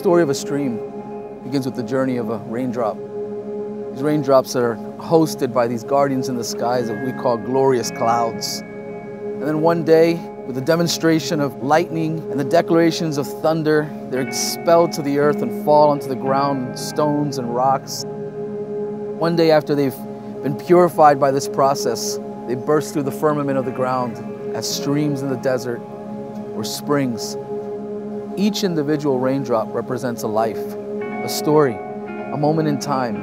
story of a stream begins with the journey of a raindrop. These raindrops are hosted by these guardians in the skies that we call glorious clouds. And then one day, with the demonstration of lightning and the declarations of thunder, they're expelled to the earth and fall onto the ground, stones and rocks. One day after they've been purified by this process, they burst through the firmament of the ground as streams in the desert or springs. Each individual raindrop represents a life, a story, a moment in time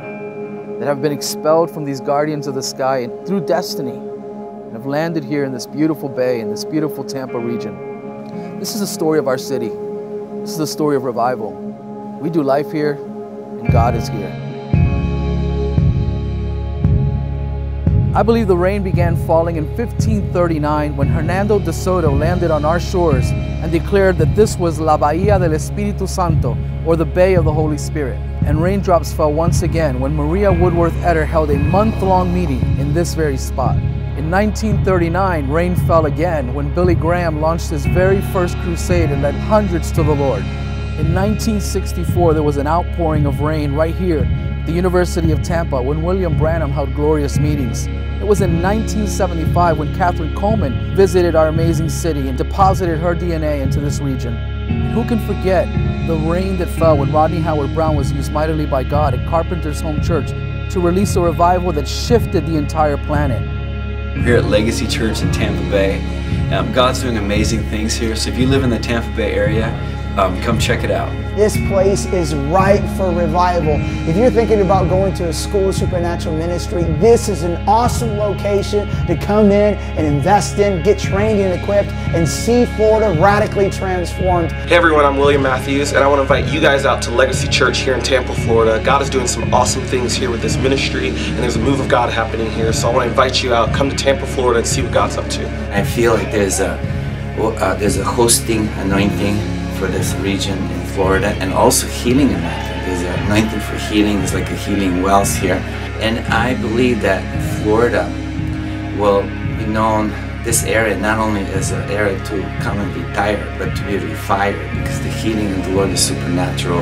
that have been expelled from these guardians of the sky and through destiny and have landed here in this beautiful bay, in this beautiful Tampa region. This is the story of our city. This is the story of revival. We do life here, and God is here. I believe the rain began falling in 1539 when Hernando de Soto landed on our shores and declared that this was La Bahía del Espíritu Santo, or the Bay of the Holy Spirit. And raindrops fell once again when Maria Woodworth Etter held a month-long meeting in this very spot. In 1939, rain fell again when Billy Graham launched his very first crusade and led hundreds to the Lord. In 1964, there was an outpouring of rain right here at the University of Tampa when William Branham held glorious meetings. It was in 1975 when Catherine Coleman visited our amazing city and deposited her DNA into this region. And who can forget the rain that fell when Rodney Howard-Browne was used mightily by God at Carpenter's Home Church to release a revival that shifted the entire planet. We're here at Legacy Church in Tampa Bay. God's doing amazing things here, so if you live in the Tampa Bay area, come check it out. This place is ripe for revival. If you're thinking about going to a school of supernatural ministry, this is an awesome location to come in and invest in, get trained and equipped, and see Florida radically transformed. Hey everyone, I'm William Matthews, and I want to invite you guys out to Legacy Church here in Tampa, Florida. God is doing some awesome things here with this ministry, and there's a move of God happening here. So I want to invite you out, come to Tampa, Florida, and see what God's up to. I feel like there's a hosting anointing for this region in Florida, and also healing anointing. There's an anointing for healing. There's like a healing wells here. And I believe that Florida will be known, this area, not only as an area to come and retire, but to be refired, because the healing of the Lord is supernatural.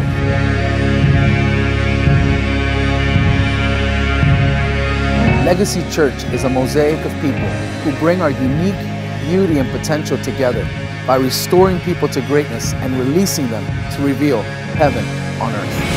Legacy Church is a mosaic of people who bring our unique beauty and potential together by restoring people to greatness and releasing them to reveal heaven on earth.